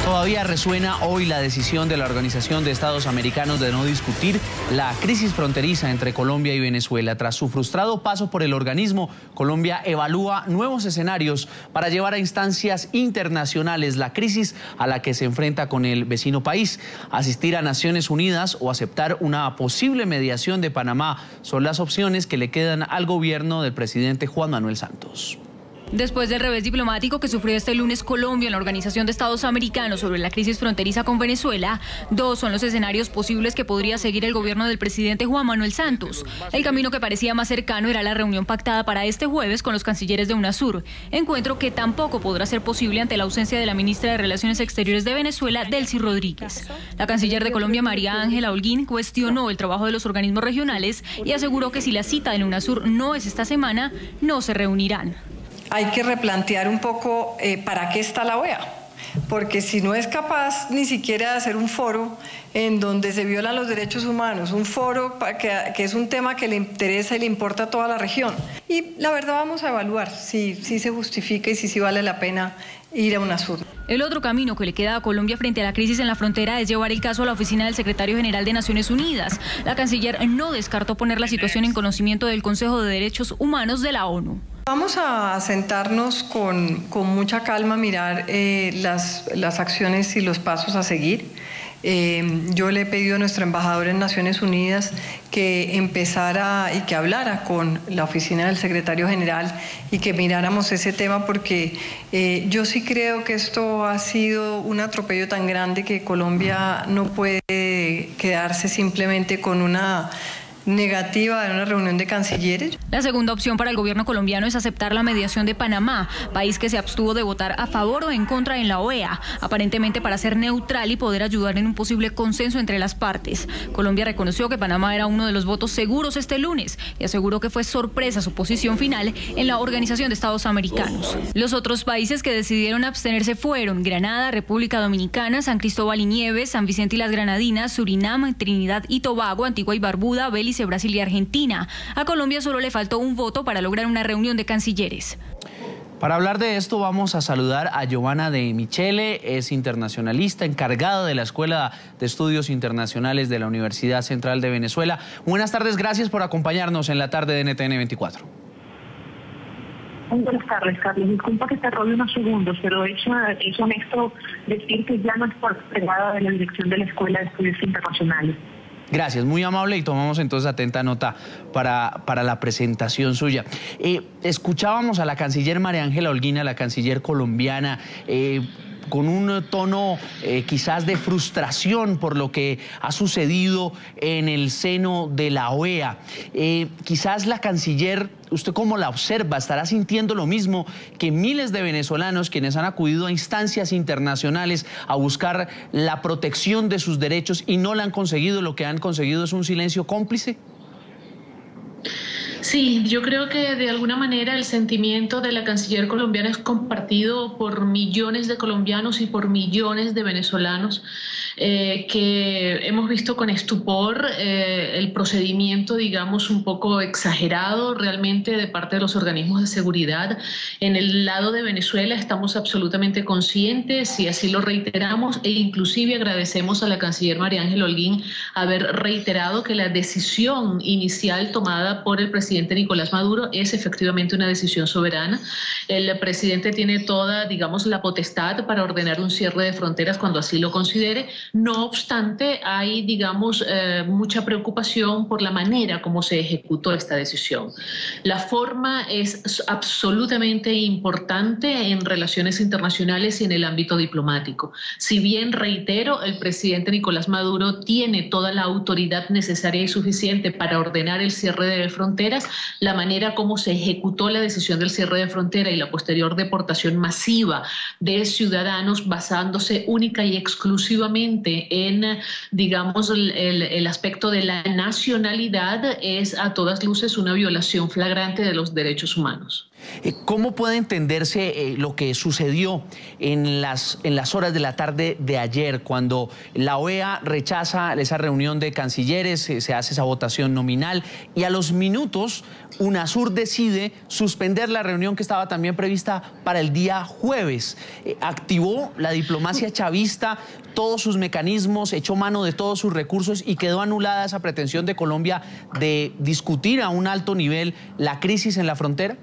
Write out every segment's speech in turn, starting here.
Todavía resuena hoy la decisión de la Organización de Estados Americanos de no discutir la crisis fronteriza entre Colombia y Venezuela. Tras su frustrado paso por el organismo, Colombia evalúa nuevos escenarios para llevar a instancias internacionales la crisis a la que se enfrenta con el vecino país. Asistir a Naciones Unidas o aceptar una posible mediación de Panamá son las opciones que le quedan al gobierno del presidente Juan Manuel Santos. Después del revés diplomático que sufrió este lunes Colombia en la Organización de Estados Americanos sobre la crisis fronteriza con Venezuela, dos son los escenarios posibles que podría seguir el gobierno del presidente Juan Manuel Santos. El camino que parecía más cercano era la reunión pactada para este jueves con los cancilleres de UNASUR, encuentro que tampoco podrá ser posible ante la ausencia de la ministra de Relaciones Exteriores de Venezuela, Delcy Rodríguez. La canciller de Colombia, María Ángela Holguín, cuestionó el trabajo de los organismos regionales y aseguró que si la cita en UNASUR no es esta semana, no se reunirán. Hay que replantear un poco para qué está la OEA, porque si no es capaz ni siquiera de hacer un foro en donde se violan los derechos humanos, un foro que es un tema que le interesa y le importa a toda la región. Y la verdad vamos a evaluar si se justifica y si vale la pena ir a UNASUR. El otro camino que le queda a Colombia frente a la crisis en la frontera es llevar el caso a la oficina del secretario general de Naciones Unidas. La canciller no descartó poner la situación en conocimiento del Consejo de Derechos Humanos de la ONU. Vamos a sentarnos con mucha calma, mirar las acciones y los pasos a seguir. Yo le he pedido a nuestro embajador en Naciones Unidas que empezara y que hablara con la oficina del secretario general y que miráramos ese tema, porque yo sí creo que esto ha sido un atropello tan grande que Colombia no puede quedarse simplemente con una negativa de una reunión de cancilleres. La segunda opción para el gobierno colombiano es aceptar la mediación de Panamá, país que se abstuvo de votar a favor o en contra en la OEA, aparentemente para ser neutral y poder ayudar en un posible consenso entre las partes. Colombia reconoció que Panamá era uno de los votos seguros este lunes y aseguró que fue sorpresa su posición final en la Organización de Estados Americanos. Los otros países que decidieron abstenerse fueron Granada, República Dominicana, San Cristóbal y Nieves, San Vicente y las Granadinas, Surinam, Trinidad y Tobago, Antigua y Barbuda, Belice, Brasil y Argentina. A Colombia solo le faltó un voto para lograr una reunión de cancilleres. Para hablar de esto vamos a saludar a Giovanna de Michele, es internacionalista, encargada de la Escuela de Estudios Internacionales de la Universidad Central de Venezuela. Buenas tardes, gracias por acompañarnos en la tarde de NTN 24. Buenas tardes, Carlos. Disculpa que te robe unos segundos, pero es honesto decir que ya no es por pegada de la dirección de la Escuela de Estudios Internacionales. Gracias, muy amable, y tomamos entonces atenta nota para la presentación suya. Escuchábamos a la canciller María Ángela Holguín, a la canciller colombiana, con un tono quizás de frustración por lo que ha sucedido en el seno de la OEA. Quizás la canciller, ¿usted cómo la observa? ¿Estará sintiendo lo mismo que miles de venezolanos quienes han acudido a instancias internacionales a buscar la protección de sus derechos y no la han conseguido? Lo que han conseguido es un silencio cómplice. Sí, yo creo que de alguna manera el sentimiento de la canciller colombiana es compartido por millones de colombianos y por millones de venezolanos que hemos visto con estupor el procedimiento, digamos, un poco exagerado realmente de parte de los organismos de seguridad. En el lado de Venezuela estamos absolutamente conscientes y así lo reiteramos, e inclusive agradecemos a la canciller María Ángela Holguín haber reiterado que la decisión inicial tomada por el presidente Nicolás Maduro es efectivamente una decisión soberana. El presidente tiene toda, digamos, la potestad para ordenar un cierre de fronteras cuando así lo considere. No obstante, hay, digamos, mucha preocupación por la manera como se ejecutó esta decisión. La forma es absolutamente importante en relaciones internacionales y en el ámbito diplomático. Si bien, reitero, el presidente Nicolás Maduro tiene toda la autoridad necesaria y suficiente para ordenar el cierre de fronteras, la manera como se ejecutó la decisión del cierre de frontera y la posterior deportación masiva de ciudadanos basándose única y exclusivamente en, digamos, el aspecto de la nacionalidad es a todas luces una violación flagrante de los derechos humanos. ¿Cómo puede entenderse lo que sucedió en las horas de la tarde de ayer, cuando la OEA rechaza esa reunión de cancilleres, se hace esa votación nominal y a los minutos UNASUR decide suspender la reunión que estaba también prevista para el día jueves? Activó la diplomacia chavista todos sus mecanismos, echó mano de todos sus recursos y quedó anulada esa pretensión de Colombia de discutir a un alto nivel la crisis en la frontera.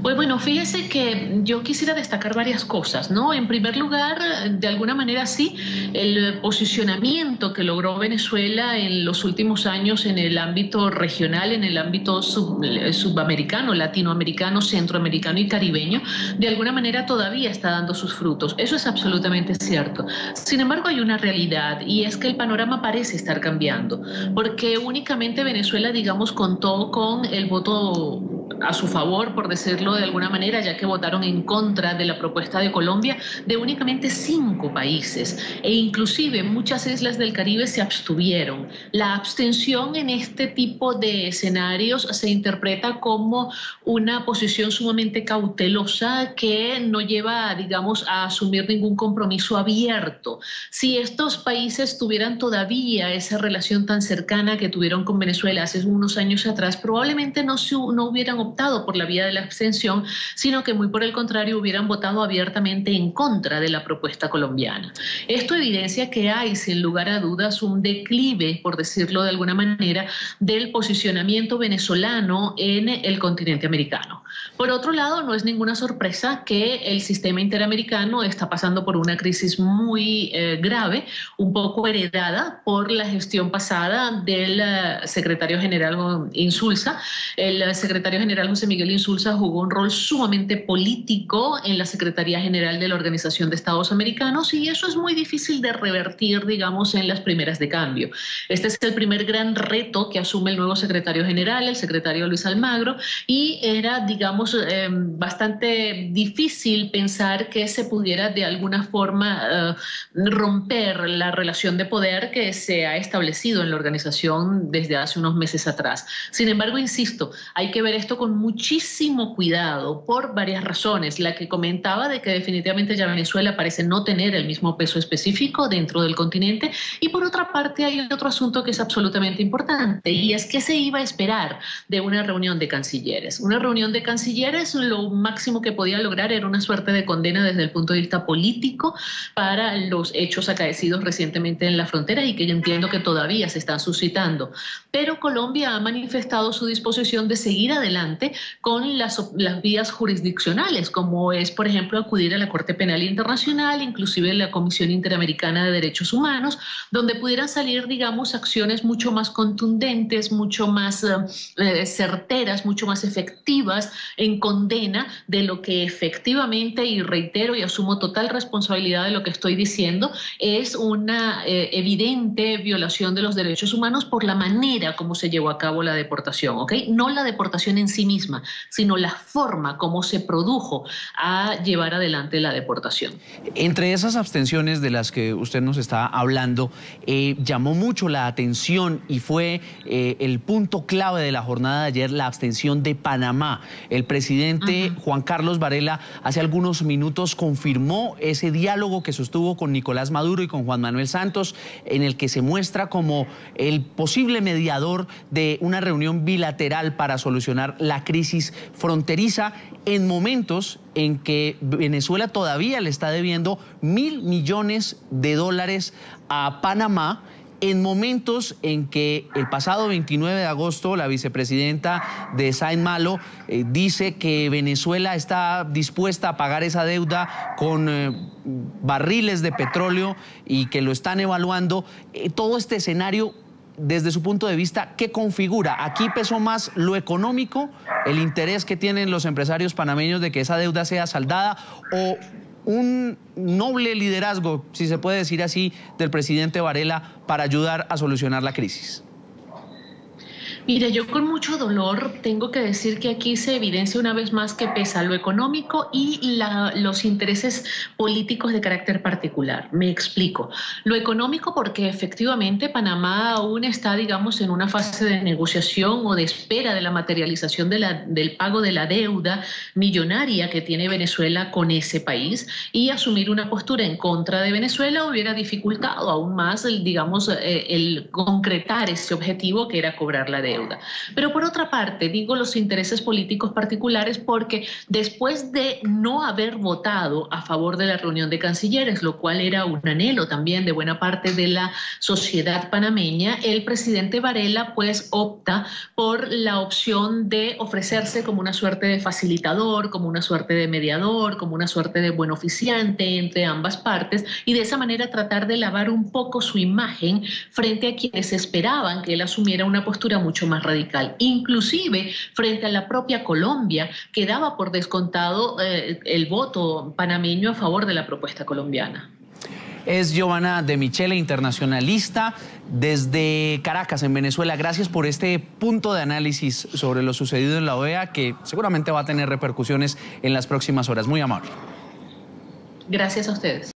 Pues bueno, fíjese que yo quisiera destacar varias cosas, ¿no? En primer lugar, de alguna manera sí, el posicionamiento que logró Venezuela en los últimos años en el ámbito regional, en el ámbito subamericano, latinoamericano, centroamericano y caribeño, de alguna manera todavía está dando sus frutos. Eso es absolutamente cierto. Sin embargo, hay una realidad y es que el panorama parece estar cambiando, porque únicamente Venezuela, digamos, contó con el voto a su favor, por decirlo de alguna manera, ya que votaron en contra de la propuesta de Colombia, de únicamente 5 países, e inclusive muchas islas del Caribe se abstuvieron. La abstención en este tipo de escenarios se interpreta como una posición sumamente cautelosa que no lleva, digamos, a asumir ningún compromiso abierto. Si estos países tuvieran todavía esa relación tan cercana que tuvieron con Venezuela hace unos años atrás, probablemente no hubieran optado por la vía de la abstención, sino que muy por el contrario hubieran votado abiertamente en contra de la propuesta colombiana. Esto evidencia que hay, sin lugar a dudas, un declive, por decirlo de alguna manera, del posicionamiento venezolano en el continente americano. Por otro lado, no es ninguna sorpresa que el sistema interamericano está pasando por una crisis muy grave, un poco heredada por la gestión pasada del secretario general Insulza. El secretario general José Miguel Insulza jugó un rol sumamente político en la Secretaría General de la Organización de Estados Americanos y eso es muy difícil de revertir, digamos, en las primeras de cambio. Este es el primer gran reto que asume el nuevo secretario general, el secretario Luis Almagro, y era, digamos, bastante difícil pensar que se pudiera de alguna forma romper la relación de poder que se ha establecido en la organización desde hace unos meses atrás. Sin embargo, insisto, hay que ver esto con muchísimo cuidado por varias razones. La que comentaba de que definitivamente ya Venezuela parece no tener el mismo peso específico dentro del continente, y por otra parte hay otro asunto que es absolutamente importante y es que se iba a esperar de una reunión de cancilleres. Una reunión de cancilleres, lo máximo que podía lograr era una suerte de condena desde el punto de vista político para los hechos acaecidos recientemente en la frontera y que yo entiendo que todavía se están suscitando. Pero Colombia ha manifestado su disposición de seguir adelante con las vías jurisdiccionales, como es, por ejemplo, acudir a la Corte Penal Internacional, inclusive la Comisión Interamericana de Derechos Humanos, donde pudieran salir, digamos, acciones mucho más contundentes, mucho más certeras, mucho más efectivas en condena de lo que efectivamente, y reitero y asumo total responsabilidad de lo que estoy diciendo, es una evidente violación de los derechos humanos por la manera como se llevó a cabo la deportación, ¿ok? No la deportación en sí misma, sino la forma como se produjo a llevar adelante la deportación. Entre esas abstenciones de las que usted nos está hablando, llamó mucho la atención y fue el punto clave de la jornada de ayer, la abstención de Panamá. El presidente Juan Carlos Varela hace algunos minutos confirmó ese diálogo que sostuvo con Nicolás Maduro y con Juan Manuel Santos, en el que se muestra como el posible mediador de una reunión bilateral para solucionar la crisis fronteriza en momentos en que Venezuela todavía le está debiendo $1.000 millones a Panamá, en momentos en que el pasado 29 de agosto la vicepresidenta de Saint Malo dice que Venezuela está dispuesta a pagar esa deuda con barriles de petróleo y que lo están evaluando. Todo este escenario, desde su punto de vista, ¿qué configura? ¿Aquí pesó más lo económico, el interés que tienen los empresarios panameños de que esa deuda sea saldada, o un noble liderazgo, si se puede decir así, del presidente Varela para ayudar a solucionar la crisis? Mire, yo con mucho dolor tengo que decir que aquí se evidencia una vez más que pesa lo económico y los intereses políticos de carácter particular. Me explico. Lo económico porque efectivamente Panamá aún está, digamos, en una fase de negociación o de espera de la materialización del pago de la deuda millonaria que tiene Venezuela con ese país, y asumir una postura en contra de Venezuela hubiera dificultado aún más el concretar ese objetivo que era cobrar la deuda. Pero por otra parte, digo los intereses políticos particulares porque después de no haber votado a favor de la reunión de cancilleres, lo cual era un anhelo también de buena parte de la sociedad panameña, el presidente Varela pues opta por la opción de ofrecerse como una suerte de facilitador, como una suerte de mediador, como una suerte de buen oficiante entre ambas partes, y de esa manera tratar de lavar un poco su imagen frente a quienes esperaban que él asumiera una postura mucho más radical, inclusive frente a la propia Colombia, que daba por descontado el voto panameño a favor de la propuesta colombiana. Es Giovanna de Michele, internacionalista desde Caracas, en Venezuela. Gracias por este punto de análisis sobre lo sucedido en la OEA, que seguramente va a tener repercusiones en las próximas horas. Muy amable. Gracias a ustedes.